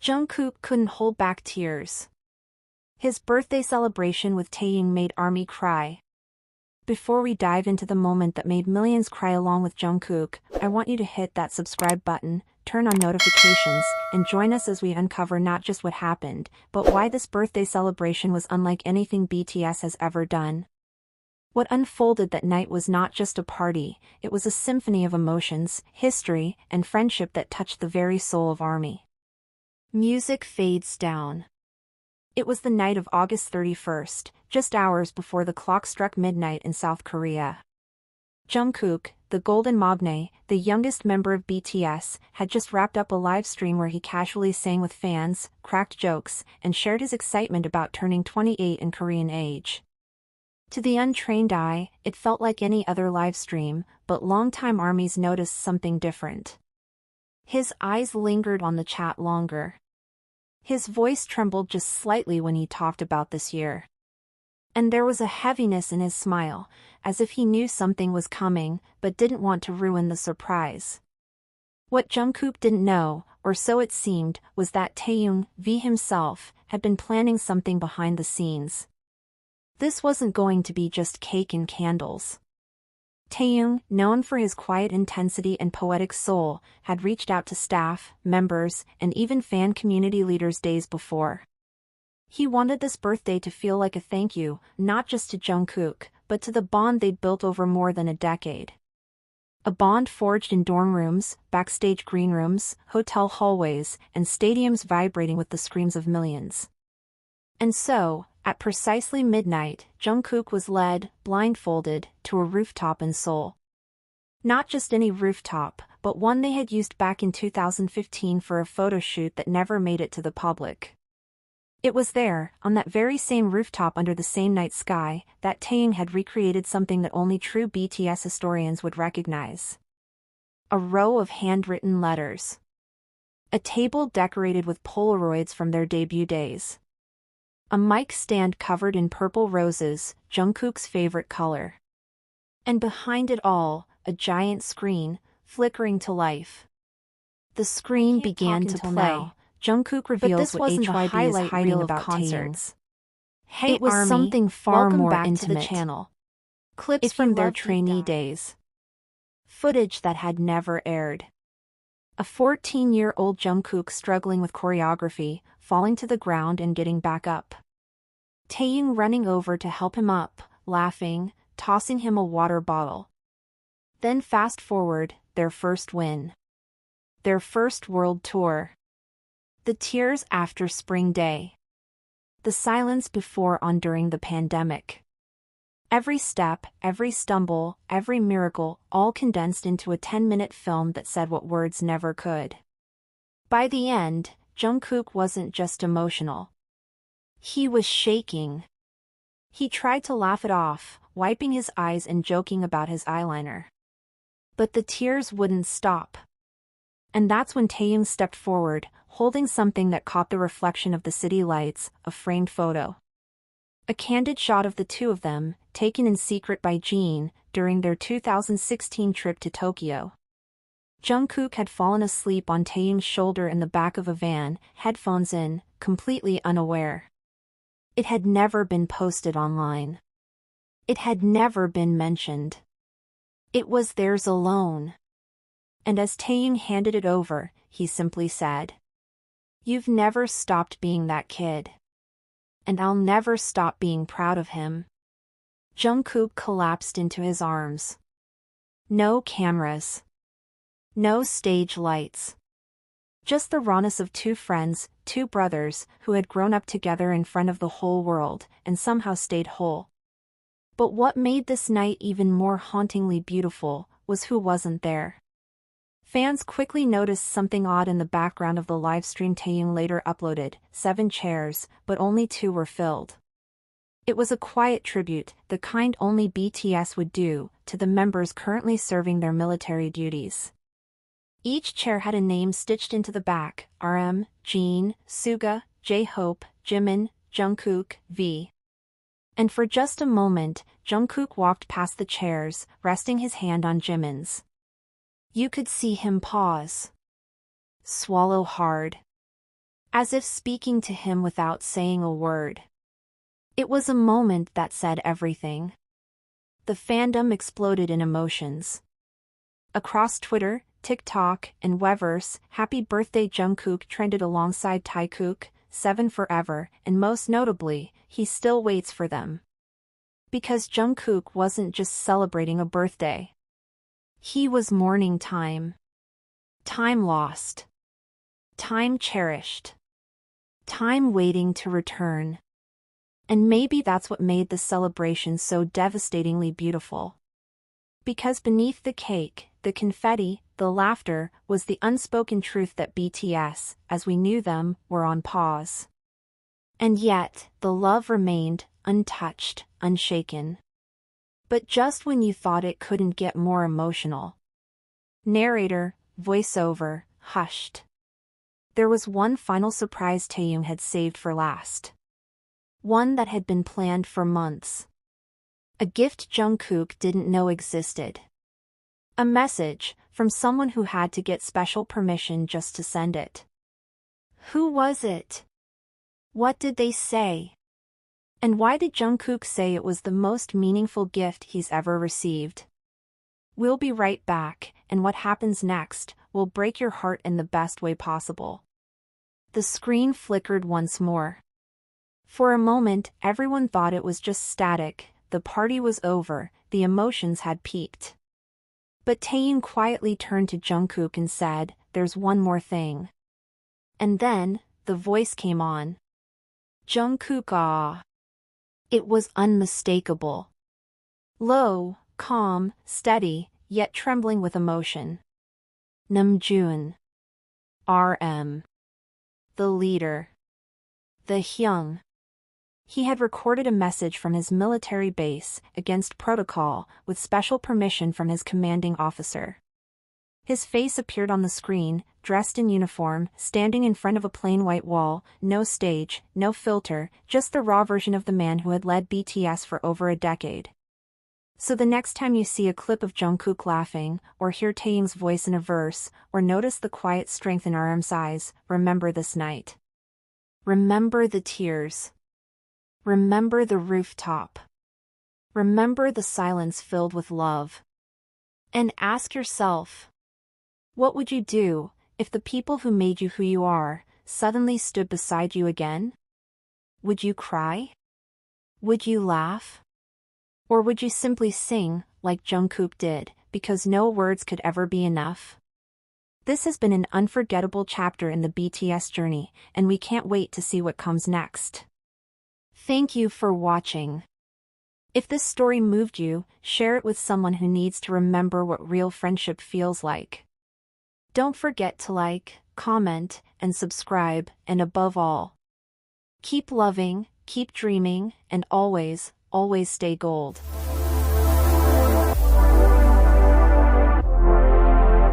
Jungkook couldn't hold back tears. His birthday celebration with Taehyung made ARMY cry. Before we dive into the moment that made millions cry along with Jungkook, I want you to hit that subscribe button, turn on notifications, and join us as we uncover not just what happened, but why this birthday celebration was unlike anything BTS has ever done. What unfolded that night was not just a party, it was a symphony of emotions, history, and friendship that touched the very soul of ARMY. Music fades down. It was the night of August 31st, just hours before the clock struck midnight in South Korea. Jungkook, the golden maknae, the youngest member of BTS, had just wrapped up a live stream where he casually sang with fans, cracked jokes, and shared his excitement about turning 28 in Korean age. To the untrained eye, it felt like any other live stream, but longtime ARMYs noticed something different. His eyes lingered on the chat longer. His voice trembled just slightly when he talked about this year. And there was a heaviness in his smile, as if he knew something was coming, but didn't want to ruin the surprise. What Jungkook didn't know, or so it seemed, was that Taehyung himself had been planning something behind the scenes. This wasn't going to be just cake and candles. Taehyung, known for his quiet intensity and poetic soul, had reached out to staff, members, and even fan community leaders days before. He wanted this birthday to feel like a thank you, not just to Jungkook, but to the bond they'd built over more than a decade. A bond forged in dorm rooms, backstage green rooms, hotel hallways, and stadiums vibrating with the screams of millions. And so, at precisely midnight, Jungkook was led, blindfolded, to a rooftop in Seoul. Not just any rooftop, but one they had used back in 2015 for a photo shoot that never made it to the public. It was there, on that very same rooftop under the same night sky, that Taehyung had recreated something that only true BTS historians would recognize. A row of handwritten letters. A table decorated with Polaroids from their debut days. A mic stand covered in purple roses, Jungkook's favorite color. And behind it all, a giant screen, flickering to life. The screen began to play. Now. Jungkook reveals what HYB is hiding about concerts. Hey, it was ARMY, something far more intimate. To the channel. Clips from their trainee days. Footage that had never aired. A 14-year-old Jungkook struggling with choreography, falling to the ground and getting back up. Taehyung running over to help him up, laughing, tossing him a water bottle. Then fast forward, their first win. Their first world tour. The tears after Spring Day. The silence before and during the pandemic. Every step, every stumble, every miracle, all condensed into a 10-minute film that said what words never could. By the end, Jungkook wasn't just emotional. He was shaking. He tried to laugh it off, wiping his eyes and joking about his eyeliner. But the tears wouldn't stop. And that's when Taehyung stepped forward, holding something that caught the reflection of the city lights, a framed photo. A candid shot of the two of them, taken in secret by Jin, during their 2016 trip to Tokyo. Jungkook had fallen asleep on Taehyung's shoulder in the back of a van, headphones in, completely unaware. It had never been posted online. It had never been mentioned. It was theirs alone. And as Taehyung handed it over, he simply said, "You've never stopped being that kid. And I'll never stop being proud of him." Jungkook collapsed into his arms. No cameras. No stage lights. Just the rawness of two friends, two brothers, who had grown up together in front of the whole world, and somehow stayed whole. But what made this night even more hauntingly beautiful, was who wasn't there. Fans quickly noticed something odd in the background of the livestream Taehyung later uploaded, 7 chairs, but only 2 were filled. It was a quiet tribute, the kind only BTS would do, to the members currently serving their military duties. Each chair had a name stitched into the back: RM, Jin, Suga, J-Hope, Jimin, Jungkook, V. And for just a moment, Jungkook walked past the chairs, resting his hand on Jimin's. You could see him pause. Swallow hard. as if speaking to him without saying a word. It was a moment that said everything. The fandom exploded in emotions. Across Twitter, TikTok, and Weverse, "Happy Birthday Jungkook" trended alongside Taehyung, 7 forever, and most notably, "He still waits for them." Because Jungkook wasn't just celebrating a birthday. He was mourning time. Time lost. Time cherished. Time waiting to return. And maybe that's what made the celebration so devastatingly beautiful. Because beneath the cake, the confetti, the laughter, was the unspoken truth that BTS, as we knew them, were on pause. And yet, the love remained, untouched, unshaken. But just when you thought it couldn't get more emotional. Narrator, voiceover, hushed. There was one final surprise Taehyung had saved for last. One that had been planned for months. A gift Jungkook didn't know existed. A message, from someone who had to get special permission just to send it. Who was it? What did they say? And why did Jungkook say it was the most meaningful gift he's ever received? We'll be right back, and what happens next will break your heart in the best way possible. The screen flickered once more. For a moment, everyone thought it was just static, the party was over, the emotions had peaked. But Taehyung quietly turned to Jungkook and said, "There's one more thing." And then, the voice came on. "Jungkook, ah." It was unmistakable. Low, calm, steady, yet trembling with emotion. Namjoon. RM. The leader. Taehyung. He had recorded a message from his military base, against protocol, with special permission from his commanding officer. His face appeared on the screen, dressed in uniform, standing in front of a plain white wall, no stage, no filter, just the raw version of the man who had led BTS for over a decade. So the next time you see a clip of Jungkook laughing, or hear Taehyung's voice in a verse, or notice the quiet strength in RM's eyes, remember this night. Remember the tears. Remember the rooftop. Remember the silence filled with love. And ask yourself, what would you do if the people who made you who you are suddenly stood beside you again? Would you cry? Would you laugh? Or would you simply sing, like Jungkook did, because no words could ever be enough? This has been an unforgettable chapter in the BTS journey, and we can't wait to see what comes next. Thank you for watching. If this story moved you, share it with someone who needs to remember what real friendship feels like. Don't forget to like, comment, and subscribe, and above all, keep loving, keep dreaming, and always, always stay gold.